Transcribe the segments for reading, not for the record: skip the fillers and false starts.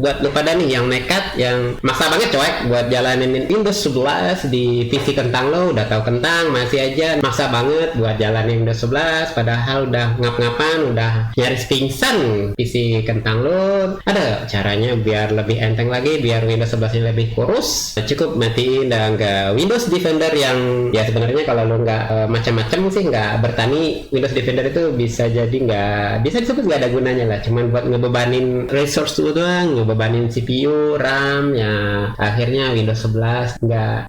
buat lu pada nih yang nekat, yang maksa banget coy buat jalanin Windows 11 di PC kentang lo, udah tahu kentang masih aja maksa banget buat jalanin Windows 11 padahal udah ngap-ngapan, udah nyaris pingsan PC kentang lo. Ada caranya biar lebih enteng lagi, biar Windows 11 nya lebih kurus. Cukup matiin dan ke Windows Defender yang ya sebenarnya kalau lo nggak macam-macam sih, nggak bertani, Windows Defender itu bisa jadi nggak bisa disebut nggak ada gunanya lah, cuman buat ngebebanin resource dulu doang, ngebebanin CPU, RAM ya. Akhirnya Windows 11 nggak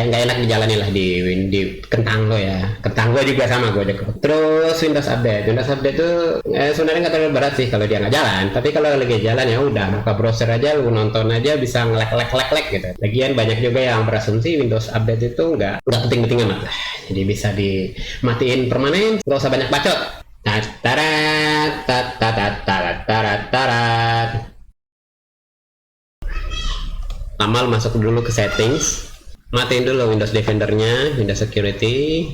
enak dijalani lah di kentang lo ya. Kentang gue juga sama gue juga. Terus Windows Update tuh sebenarnya nggak terlalu berat sih kalau dia nggak jalan, tapi kalau lagi jalan ya udah buka browser aja, lu nonton aja bisa ngelek gitu. Lagian banyak juga yang berasumsi Windows Update itu nggak penting-penting amat lah, jadi bisa dimatiin permanen, nggak usah banyak bacot. Amal masuk dulu ke settings, matiin dulu Windows Defender-nya, Windows Security,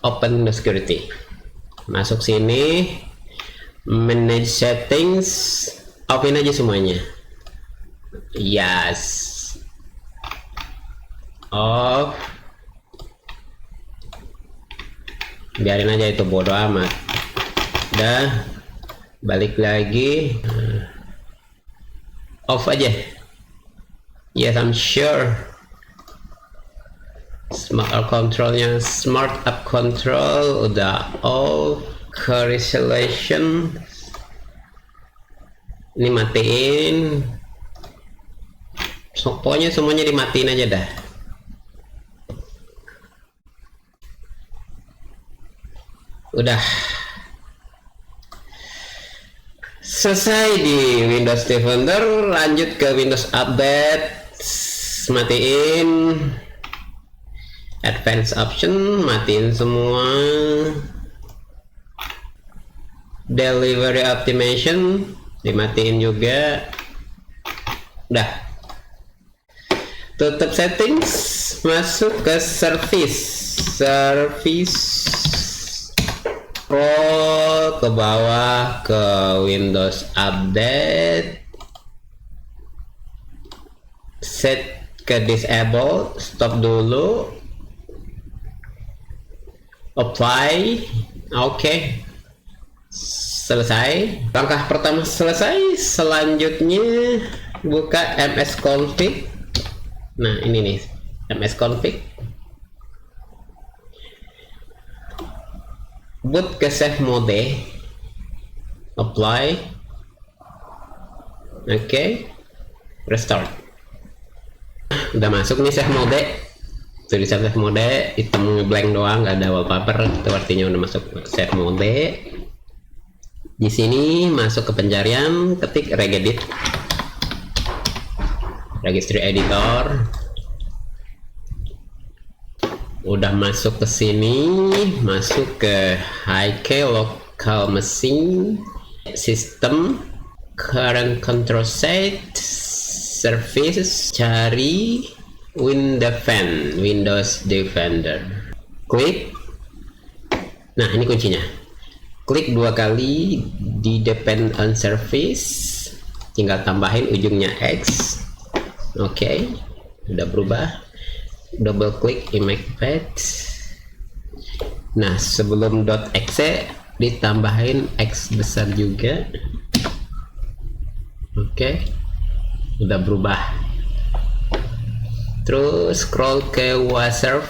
open Windows Security, masuk sini, manage settings, offin aja semuanya, yes, off, biarin aja itu, bodo amat. Udah, balik lagi, off aja. Yes, I'm sure. Smart Up Controlnya, Smart Up Control udah off. Resolution ini matiin. Pokoknya semuanya dimatiin aja dah. Udah selesai di Windows Defender, lanjut ke Windows Update, matiin Advanced Option, matiin semua, Delivery Optimization dimatiin juga. Udah, tutup settings, masuk ke service, scroll ke bawah ke Windows Update, set ke disable, stop dulu, apply, oke. Selesai, langkah pertama selesai. Selanjutnya buka MS Config. Nah ini nih MS Config, boot ke save mode, apply, oke, restart. Udah masuk nih save mode, tulisan save mode hitam blank doang, nggak ada wallpaper, itu artinya udah masuk save mode. Di sini masuk ke pencarian, ketik regedit, registry editor. Udah masuk ke sini, masuk ke HK local machine, system, current control set, service, cari Windows Defender, klik. Nah ini kuncinya, klik 2 kali di depend on service, tinggal tambahin ujungnya X. Oke, udah berubah. Double klik image path. Nah sebelum .exe ditambahin X besar juga. Oke, udah berubah. Terus scroll ke WASRF,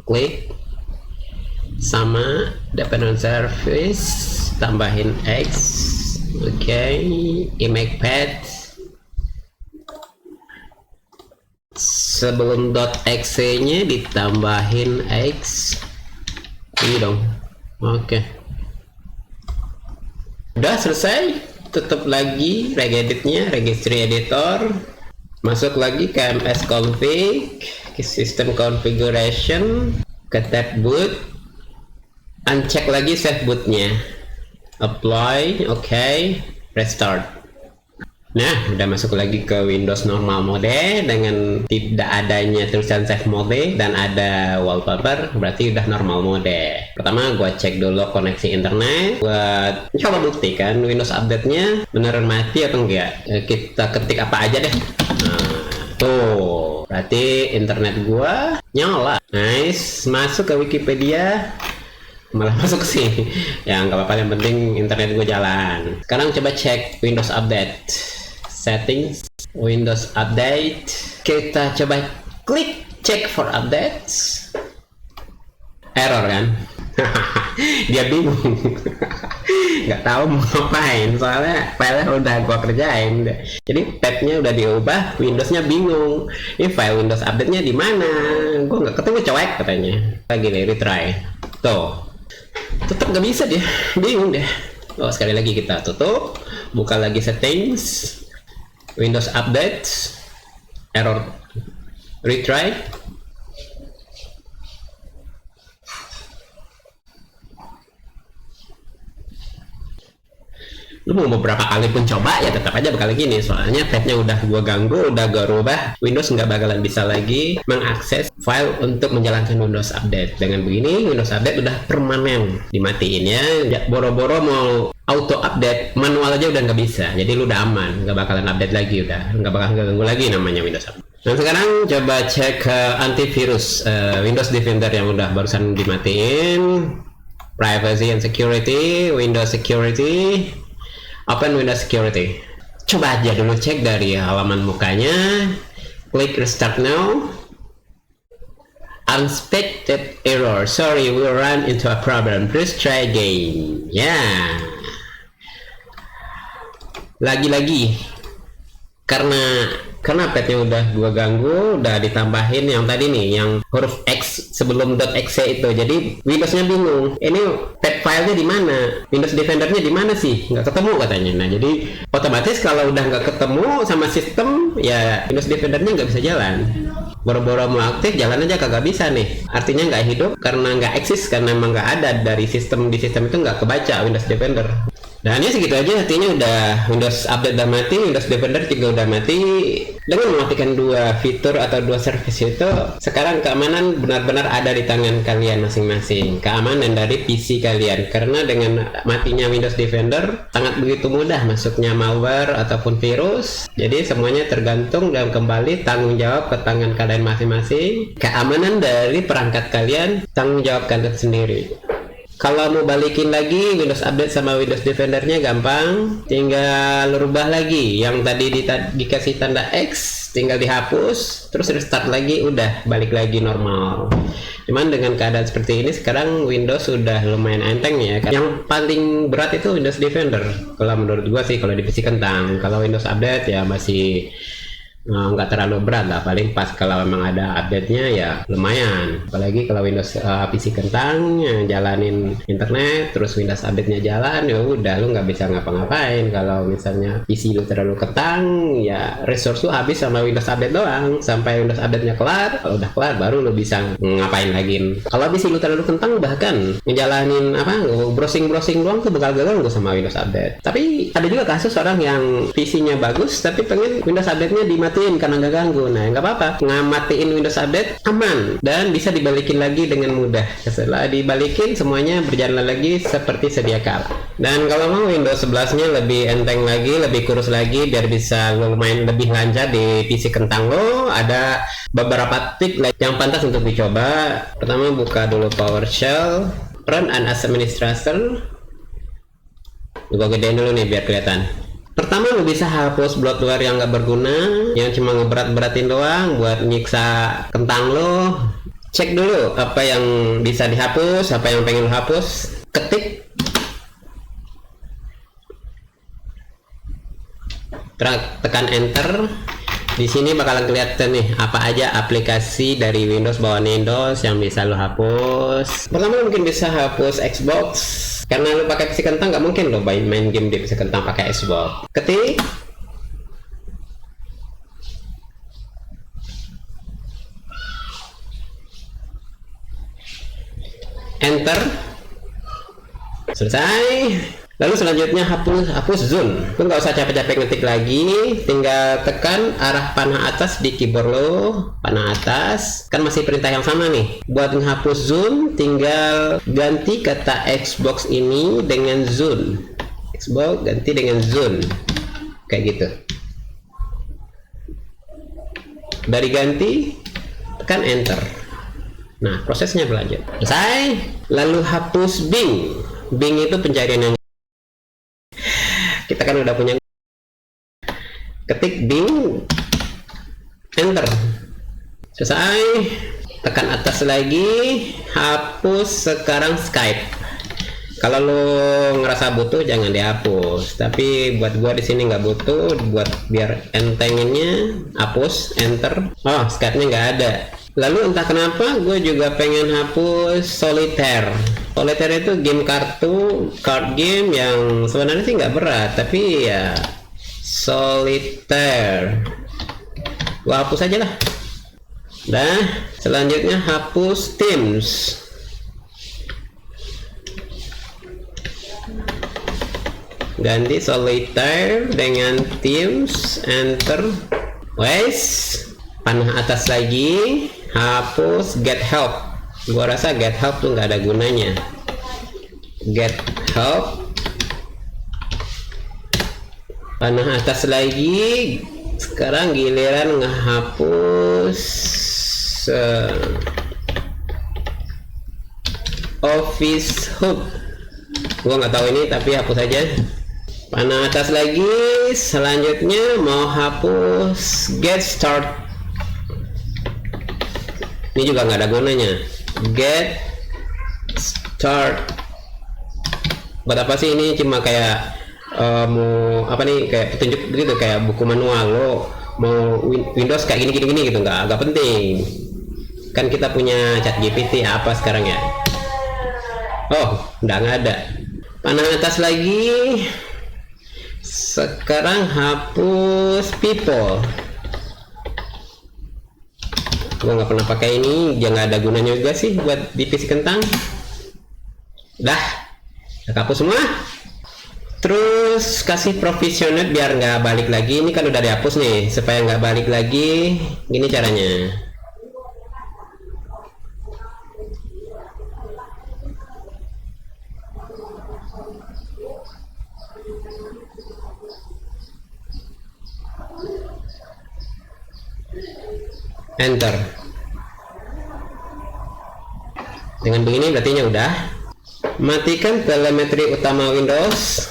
klik sama depend on service, tambahin X. Oke, image path. Sebelum .exe nya ditambahin X ini dong. Oke, udah selesai. Tutup lagi regeditnya, registry editor, masuk lagi ke MS config, ke system configuration, ke tab boot, uncheck lagi save bootnya, apply, oke, restart. Nah, udah masuk lagi ke Windows normal mode dengan tidak adanya tulisan save mode dan ada wallpaper, berarti udah normal mode. Pertama, gua cek dulu koneksi internet, buat coba buktikan Windows update-nya beneran mati atau enggak. Kita ketik apa aja deh. Nah, tuh, berarti internet gua nyala. Nice, masuk ke Wikipedia. Malah masuk sih. Ya nggak apa-apa, yang penting internet gue jalan. Sekarang coba cek Windows Update settings, Windows Update. Kita coba klik check for updates. Error kan? Dia bingung. Nggak tahu mau ngapain, soalnya filenya udah gua kerjain. Jadi tabnya udah diubah, Windowsnya bingung. Ini file Windows update-nya di mana? Gua nggak ketemu coek katanya. Lagi nih retry. Tuh. Tetap nggak bisa dia, bingung deh. Oh, sekali lagi kita tutup, buka lagi settings, Windows Update, error, retry. Lu mau beberapa kali pun coba ya tetap aja bakal gini, soalnya tabnya udah gua ganggu, udah gua rubah. Windows nggak bakalan bisa lagi mengakses file untuk menjalankan Windows Update. Dengan begini Windows Update udah permanen dimatiin ya. Boro-boro mau auto update manual aja udah nggak bisa, jadi lu udah aman, nggak bakalan update lagi, udah nggak bakal ganggu lagi namanya Windows Update. Dan sekarang coba cek antivirus Windows Defender yang udah barusan dimatiin. Privacy and Security, Windows Security. Open Windows Security. Coba aja dulu cek dari halaman mukanya. Klik Restart Now. Unexpected error. Sorry, we run into a problem. Please try again. Ya. Lagi-lagi. Karena padnya udah gua ganggu, udah ditambahin yang tadi nih, yang huruf X sebelum .exe itu, jadi Windowsnya bingung. Ini pad filenya di mana? Windows Defendernya di mana sih? Nggak ketemu katanya. Nah, jadi otomatis kalau udah nggak ketemu sama sistem, ya Windows Defendernya nggak bisa jalan. Boro-boro mau aktif, jalan aja kagak bisa nih. Artinya nggak hidup karena nggak eksis, karena emang nggak ada dari sistem, di sistem itu nggak kebaca Windows Defender. Dan ya segitu aja, artinya udah Windows Update udah mati, Windows Defender juga udah mati. Dengan mematikan dua fitur atau dua service itu, sekarang keamanan benar-benar ada di tangan kalian masing-masing. Keamanan dari PC kalian, karena dengan matinya Windows Defender sangat begitu mudah masuknya malware ataupun virus. Jadi semuanya tergantung dan kembali tanggung jawab ke tangan kalian masing-masing. Keamanan dari perangkat kalian tanggung jawab kalian sendiri. Kalau mau balikin lagi Windows Update sama Windows Defendernya gampang, tinggal rubah lagi yang tadi dikasih tanda X, tinggal dihapus, terus restart lagi, udah balik lagi normal. Cuman dengan keadaan seperti ini sekarang Windows sudah lumayan enteng ya. Yang paling berat itu Windows Defender. Kalau menurut gua sih kalau di PC kentang. Kalau Windows Update ya masih nggak terlalu berat lah, paling pas kalau memang ada update-nya ya lumayan. Apalagi kalau Windows PC kentang yang jalanin internet terus Windows update-nya jalan, ya udah lu nggak bisa ngapa-ngapain. Kalau misalnya PC lu terlalu kentang, ya resource lu habis sama Windows update doang sampai Windows update-nya kelar. Kalau udah kelar baru lu bisa ngapain lagi. Kalau PC lu terlalu kentang, bahkan ngejalanin browsing doang tuh bakal ganggu sama Windows update. Tapi ada juga kasus orang yang PC-nya bagus tapi pengen Windows update-nya dimatiin karena nggak ganggu. Nah, nggak apa-apa, ngamatiin Windows Update aman dan bisa dibalikin lagi dengan mudah. Setelah dibalikin semuanya berjalan lagi seperti sedia kala. Dan kalau mau Windows 11-nya lebih enteng lagi, lebih kurus lagi biar bisa lumayan lebih lancar di PC kentang lo, ada beberapa tip yang pantas untuk dicoba. Pertama, buka dulu PowerShell, run as administrator. Gue gedein dulu nih biar kelihatan. Pertama, lu bisa hapus bloatware yang nggak berguna, yang cuma ngeberat-beratin doang buat nyiksa kentang lo. Cek dulu apa yang bisa dihapus, apa yang pengen lo hapus. Ketik, tekan enter. Di sini bakalan kelihatan nih apa aja aplikasi dari Windows bawaan Windows yang bisa lo hapus. Pertama, lo mungkin bisa hapus Xbox. Karena lu pakai PC kentang nggak mungkin lo main game di PC kentang pakai Xbox. Ketik, enter, selesai. Lalu selanjutnya hapus zoom. Lu nggak usah capek-capek ngetik lagi, tinggal tekan arah panah atas di keyboard lo, panah atas. Kan masih perintah yang sama nih. Buat menghapus zoom, tinggal ganti kata Xbox ini dengan zoom. Xbox ganti dengan zoom. Kayak gitu. Dari ganti, tekan enter. Nah, prosesnya berlanjut. Selesai. Lalu hapus Bing. Bing itu pencarian yang kita kan udah punya. Ketik Bing, enter. Selesai. Tekan atas lagi, hapus sekarang Skype. Kalau lo ngerasa butuh jangan dihapus, tapi buat gua di sini nggak butuh. Buat biar entenginnya, hapus, enter. Oh, Skype-nya nggak ada. Lalu entah kenapa gue juga pengen hapus Solitaire. Solitaire itu game card game yang sebenarnya sih nggak berat, tapi ya Solitaire gue hapus aja lah. Nah, selanjutnya hapus Teams. Ganti Solitaire dengan Teams, enter. Wes, panah atas lagi, hapus Get Help. Gua rasa Get Help tuh nggak ada gunanya. Get Help, panah atas lagi. Sekarang giliran ngehapus Office Hub. Gua nggak tahu ini, tapi hapus aja. Panah atas lagi. Selanjutnya mau hapus Get Start. Ini juga nggak ada gunanya. Get Start. Buat apa sih ini? Cuma kayak mau apa nih, kayak petunjuk gitu, kayak buku manual. Lo mau Windows kayak gini gitu, nggak penting. Kan kita punya ChatGPT apa sekarang ya. Oh, nggak ada. Panah atas lagi. Sekarang hapus People. Gua nggak pernah pakai ini, jangan ada gunanya juga sih buat di PC kentang. Dah hapus semua. Terus kasih provisionate biar nggak balik lagi. Ini kan udah dihapus nih, supaya nggak balik lagi. Gini caranya. Enter. Dengan begini berarti udah. Matikan telemetri utama Windows.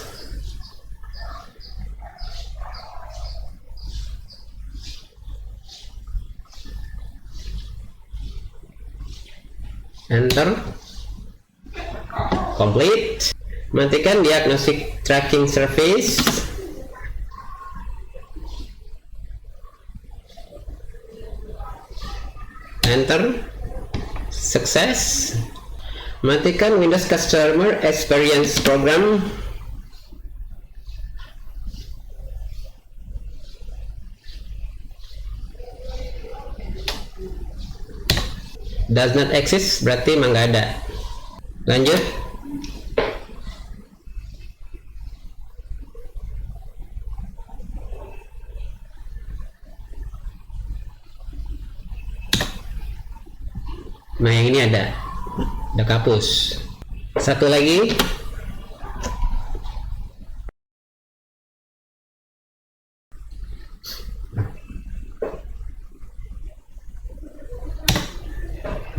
Enter. Complete. Matikan diagnostic tracking service. Enter. Sukses. Matikan Windows Customer Experience Program. Does not exist, berarti emang nggak ada. Lanjut. Nah, yang ini ada. Udah kapus. Satu lagi.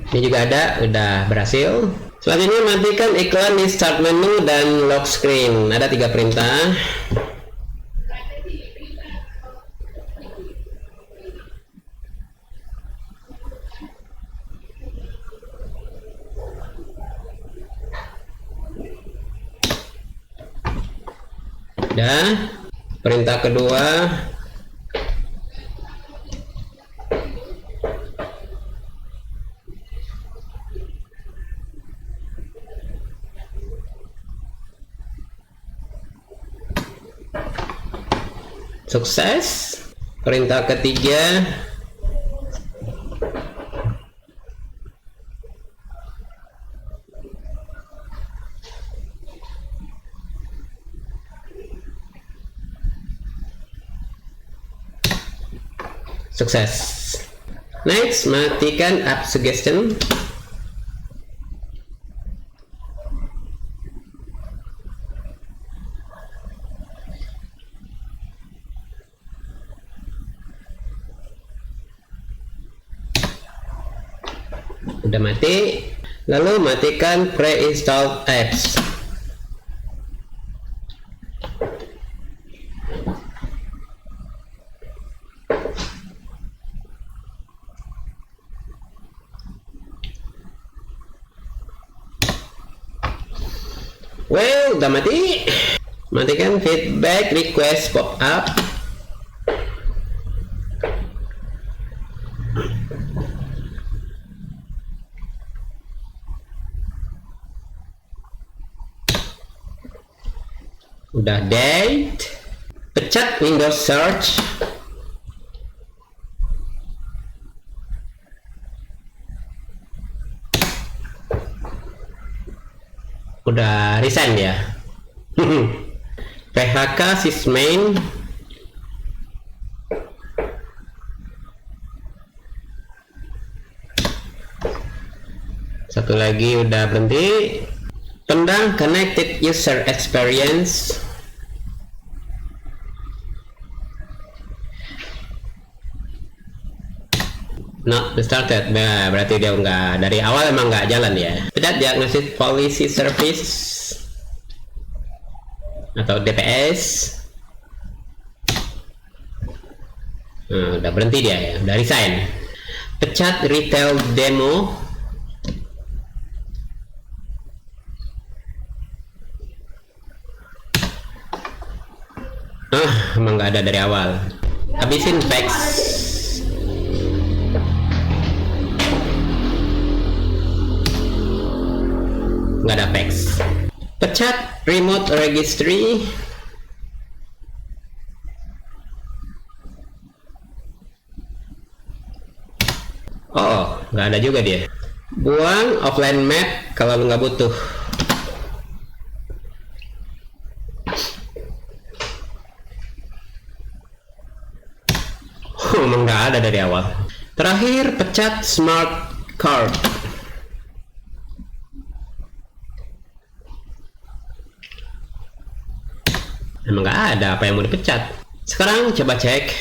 Ini juga ada, udah berhasil. Selanjutnya matikan iklan di start menu dan lock screen. Ada 3 perintah. Udah. Perintah kedua, sukses. Perintah ketiga, Sukses. Next, matikan app suggestion. Udah mati. Lalu matikan pre-installed apps. Well, udah mati. Matikan feedback request pop up. Udah date. Pecat Windows search. Udah resign ya. PHK sysmain. Satu lagi udah berhenti. Tendang connected user experience. Not started. Nah, berarti dia nggak, dari awal emang nggak jalan ya. Pecat diagnosis policy service atau DPS. Nah, udah berhenti dia ya, udah resign. Pecat retail demo. Emang nggak ada dari awal. Habisin fax. Nggak ada fax. Pecat remote registry. Oh, nggak ada juga dia. Buang offline map kalau lu nggak butuh. Emang nggak ada dari awal. Terakhir, pecat smart card. Emang nggak ada apa yang mau dipecat. Sekarang coba cek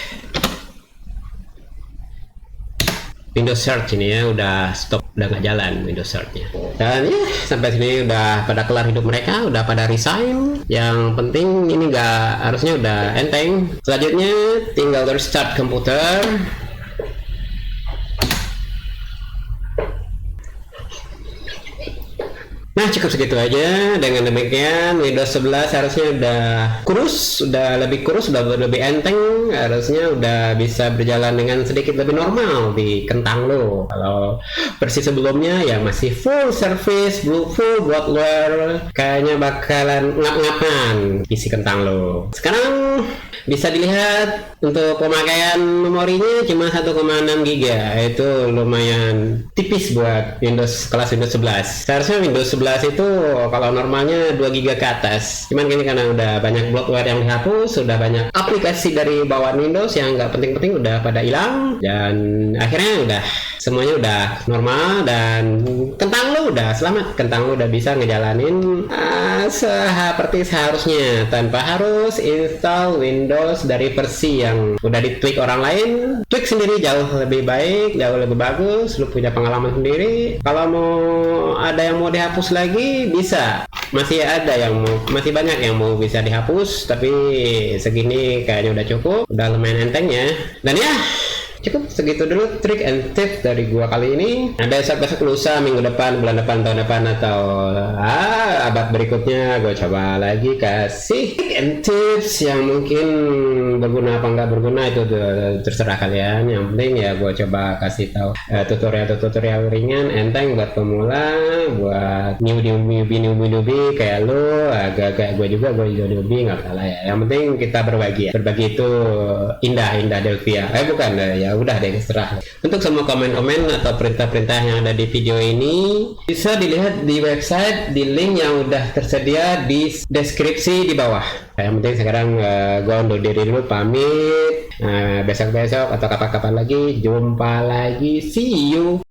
Windows Search ini ya, udah stop, udah nggak jalan Windows Search-nya. Dan ya sampai sini udah pada kelar hidup mereka, udah pada resign. Yang penting ini nggak, harusnya udah enteng. Selanjutnya tinggal restart komputer. Nah, cukup segitu aja. Dengan demikian Windows 11 harusnya udah kurus, udah lebih kurus, udah lebih enteng, harusnya udah bisa berjalan dengan sedikit lebih normal di kentang lo. Kalau versi sebelumnya ya masih full service, full bloatware, kayaknya bakalan ngap-ngapan isi kentang lo. Sekarang bisa dilihat untuk pemakaian memorinya cuma 1,6 GB, itu lumayan tipis buat Windows kelas Windows 11. Seharusnya Windows 11 itu kalau normalnya 2 GB ke atas. Cuman ini karena udah banyak bloatware yang dihapus, sudah banyak aplikasi dari bawaan Windows yang nggak penting-penting udah pada hilang, dan akhirnya udah semuanya udah normal dan kentang lo udah selamat. Kentang lo udah bisa ngejalanin seperti seharusnya tanpa harus install Windows dari versi yang udah ditweak orang lain. Tweak sendiri jauh lebih baik, jauh lebih bagus. Lu punya pengalaman sendiri. Kalau mau ada yang mau dihapus lagi bisa, masih ada yang mau, masih banyak yang mau bisa dihapus, tapi segini kayaknya udah cukup, udah lumayan enteng ya. Dan ya cukup segitu dulu trik and tips dari gua kali ini. Ada besok lusa, minggu depan, bulan depan, tahun depan, atau abad berikutnya gua coba lagi kasih trik and tips yang mungkin berguna apa nggak berguna, itu terserah kalian. Yang penting ya gua coba kasih tahu tutorial ringan, enteng buat pemula, buat newbie kayak lo, agak gua juga newbie, nggak salah ya. Yang penting kita berbagi itu indah Delvia. Bukan ya, udah deh, terserah. Untuk semua komen-komen atau perintah-perintah yang ada di video ini bisa dilihat di website, di link yang udah tersedia di deskripsi di bawah. Yang penting sekarang gua undur diri dulu, pamit. Besok-besok atau kapan-kapan lagi jumpa lagi. See you.